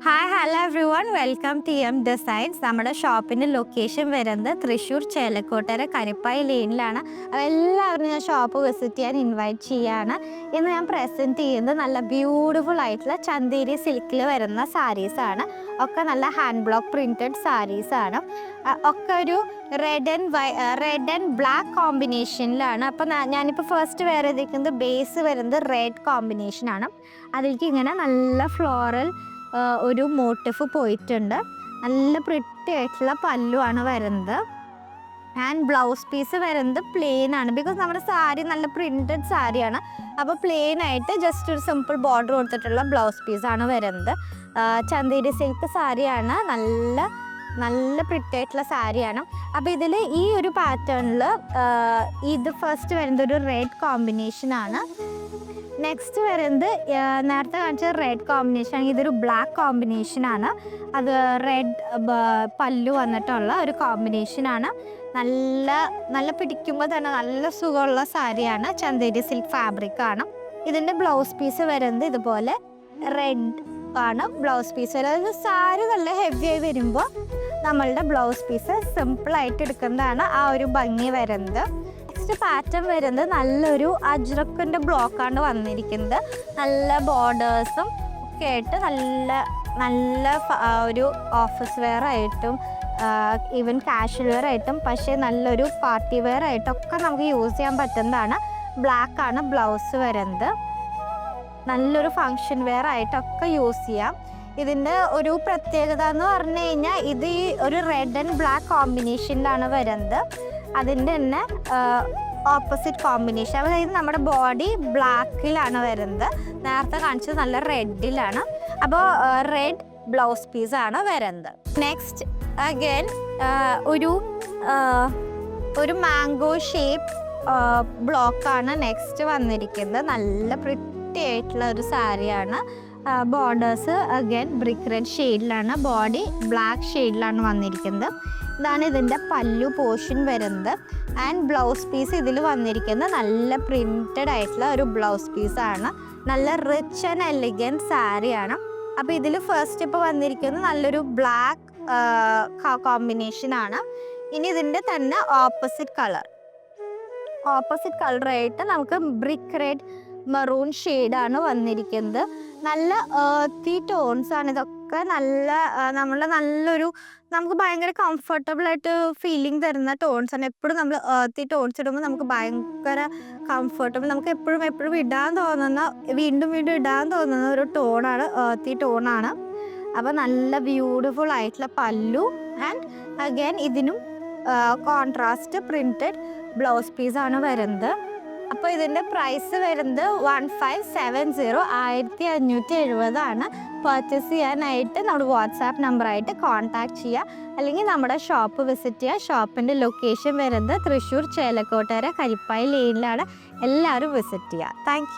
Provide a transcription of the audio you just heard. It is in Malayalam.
Hi hello everyone welcome to M designs. നമ്മുടെ ഷോപ്പിൻ്റെ ലൊക്കേഷൻ വരുന്നത് തൃശ്ശൂർ ചേലക്കോട്ടര കരിപ്പായി ലെയിനിലാണ്. എല്ലാവരും ഞാൻ ഷോപ്പ് വിസിറ്റ് ചെയ്യാൻ ഇൻവൈറ്റ് ചെയ്യുകയാണ്. ഇന്ന് ഞാൻ പ്രസൻറ്റ് ചെയ്യുന്നത് നല്ല ബ്യൂട്ടിഫുൾ ആയിട്ടുള്ള ചന്തേരി സിൽക്കിൽ വരുന്ന സാരീസാണ്. ഒക്കെ നല്ല ഹാൻഡ് ബ്ലോക്ക് പ്രിൻറ്റഡ് സാരീസാണ്. ഒക്കെ ഒരു റെഡ് ആൻഡ് ബ്ലാക്ക് കോമ്പിനേഷനിലാണ്. അപ്പോൾ ഞാനിപ്പോൾ ഫസ്റ്റ് വെയർ ചെയ്തിരിക്കുന്നത് ബേസ് വരുന്നത് റെഡ് കോമ്പിനേഷനാണ്. അതിലേക്ക് ഇങ്ങനെ നല്ല ഫ്ലോറൽ ഒരു മോട്ടിഫ് പോയിട്ടുണ്ട്. നല്ല പ്രിറ്റി ആയിട്ടുള്ള പല്ലുവാണ് വരുന്നത്. ആൻഡ് ബ്ലൗസ് പീസ് വരുന്നത് പ്ലെയിൻ ആണ്. ബിക്കോസ് നമ്മുടെ സാരി നല്ല പ്രിൻറ്റഡ് സാരിയാണ്. അപ്പോൾ പ്ലെയിൻ ആയിട്ട് ജസ്റ്റ് ഒരു സിമ്പിൾ ബോർഡർ കൊടുത്തിട്ടുള്ള ബ്ലൗസ് പീസാണ് വരുന്നത്. ചന്തേരി സിൽക്ക് സാരിയാണ്. നല്ല പ്രിറ്റി ആയിട്ടുള്ള സാരിയാണ്. അപ്പോൾ ഇതിൽ ഈ ഒരു പാറ്റേണിൽ ഇത് ഫസ്റ്റ് വരുന്നത് ഒരു റെഡ് കോമ്പിനേഷനാണ്. നെക്സ്റ്റ് വരുന്നത് നേരത്തെ കാണിച്ച റെഡ് കോമ്പിനേഷൻ ആണെങ്കിൽ ഇതൊരു ബ്ലാക്ക് കോമ്പിനേഷനാണ്. അത് റെഡ് പല്ലു വന്നിട്ടുള്ള ഒരു കോമ്പിനേഷനാണ്. നല്ല പിടിക്കുമ്പോൾ തന്നെ നല്ല സുഖമുള്ള സാരിയാണ്. ചന്തേരി സിൽക്ക് ഫാബ്രിക്കാണ്. ഇതിൻ്റെ ബ്ലൗസ് പീസ് വരുന്നത് ഇതുപോലെ റെഡ് ആണ് ബ്ലൗസ് പീസ് വരുന്നത്. സാരി നല്ല ഹെവി ആയി വരുമ്പോൾ നമ്മളുടെ ബ്ലൗസ് പീസ് സിമ്പിളായിട്ട് എടുക്കുന്നതാണ് ആ ഒരു ഭംഗി വരുന്നത്. നെക്സ്റ്റ് പാറ്റേൺ വരുന്നത് നല്ലൊരു അജ്രക്കിൻ്റെ ബ്ലോക്കാണ് വന്നിരിക്കുന്നത്. നല്ല ബോർഡേഴ്സും ഒക്കെ ആയിട്ട് നല്ല ഒരു ഓഫീസ് വെയർ ആയിട്ടും ഈവൻ കാഷ്വൽ വെയർ ആയിട്ടും പക്ഷേ നല്ലൊരു പാർട്ടി വെയർ ആയിട്ടൊക്കെ നമുക്ക് യൂസ് ചെയ്യാൻ പറ്റുന്നതാണ്. ബ്ലാക്കാണ് ബ്ലൗസ് വരുന്നത്. നല്ലൊരു ഫങ്ഷൻ വെയർ ആയിട്ടൊക്കെ യൂസ് ചെയ്യാം. ഇതിൻ്റെ ഒരു പ്രത്യേകത എന്ന് പറഞ്ഞു കഴിഞ്ഞാൽ ഇത് ഈ ഒരു റെഡ് ആൻഡ് ബ്ലാക്ക് കോമ്പിനേഷനിലാണ് വരുന്നത്. അതിൻ്റെ തന്നെ ഓപ്പോസിറ്റ് കോമ്പിനേഷൻ, അതായത് നമ്മുടെ ബോഡി ബ്ലാക്കിലാണ് വരുന്നത്. നേരത്തെ കാണിച്ചത് നല്ല റെഡിലാണ്. അപ്പോൾ റെഡ് ബ്ലൗസ് പീസാണ് വരുന്നത്. നെക്സ്റ്റ് അഗൈൻ ഒരു മാംഗോ ഷേപ്പ് ബ്ലോക്കാണ് നെക്സ്റ്റ് വന്നിരിക്കുന്നത്. നല്ല പ്രിറ്റി ആയിട്ടുള്ള ഒരു സാരിയാണ്. ബോർഡേഴ്സ് അഗൈൻ ബ്രിക്ക് റെഡ് ഷെയ്ഡിലാണ്, ബോഡി ബ്ലാക്ക് ഷെയ്ഡിലാണ് വന്നിരിക്കുന്നത്. ഇതാണ് ഇതിൻ്റെ പല്ലു പോർഷൻ വരുന്നത്. ആൻഡ് ബ്ലൗസ് പീസ് ഇതിൽ വന്നിരിക്കുന്നത് നല്ല പ്രിൻറ്റഡ് ആയിട്ടുള്ള ഒരു ബ്ലൗസ് പീസാണ്. നല്ല റിച്ച് ആൻഡ് എലിഗൻറ്റ് സാരിയാണ്. അപ്പോൾ ഇതിൽ ഫസ്റ്റ് ഇപ്പോൾ വന്നിരിക്കുന്നത് നല്ലൊരു ബ്ലാക്ക് കോമ്പിനേഷനാണ്. ഇനി ഇതിൻ്റെ തന്നെ ഓപ്പോസിറ്റ് കളറായിട്ട് നമുക്ക് ബ്രിക്ക് റെഡ് മെറൂൺ ഷെയ്ഡാണ് വന്നിരിക്കുന്നത്. നല്ല ഏർത്തി ടോൺസ് ആണ് ഇതൊക്കെ. നമുക്ക് ഭയങ്കര കംഫർട്ടബിൾ ആയിട്ട് ഫീലിംഗ് തരുന്ന ടോൺസ് ആണ്. എപ്പോഴും നമ്മൾ ഏർത്തി ടോൺസ് ഇടുമ്പോൾ നമുക്ക് ഭയങ്കര കംഫർട്ടബിൾ, നമുക്ക് എപ്പോഴും വീണ്ടും ഇടാൻ തോന്നുന്ന ഒരു ടോണാണ്, ഏർത്തി ടോണാണ്. അപ്പോൾ നല്ല ബ്യൂട്ടിഫുൾ ആയിട്ടുള്ള പല്ലു ആൻഡ് അഗൈൻ ഇതിനും കോൺട്രാസ്റ്റ് പ്രിൻറ്റഡ് ബ്ലൗസ് പീസാണ് വരുന്നത്. അപ്പോൾ ഇതിൻ്റെ പ്രൈസ് വരുന്നത് 1570 1570 പർച്ചേസ് ചെയ്യാനായിട്ട് നമ്മുടെ വാട്സാപ്പ് നമ്പറായിട്ട് കോൺടാക്റ്റ് ചെയ്യുക, അല്ലെങ്കിൽ നമ്മുടെ ഷോപ്പ് വിസിറ്റ് ചെയ്യുക. ഷോപ്പിൻ്റെ ലൊക്കേഷൻ വരുന്നത് തൃശ്ശൂർ ചേലക്കോട്ടര കരിപ്പായി ലെയിനിലാണ്. എല്ലാവരും വിസിറ്റ് ചെയ്യുക. താങ്ക്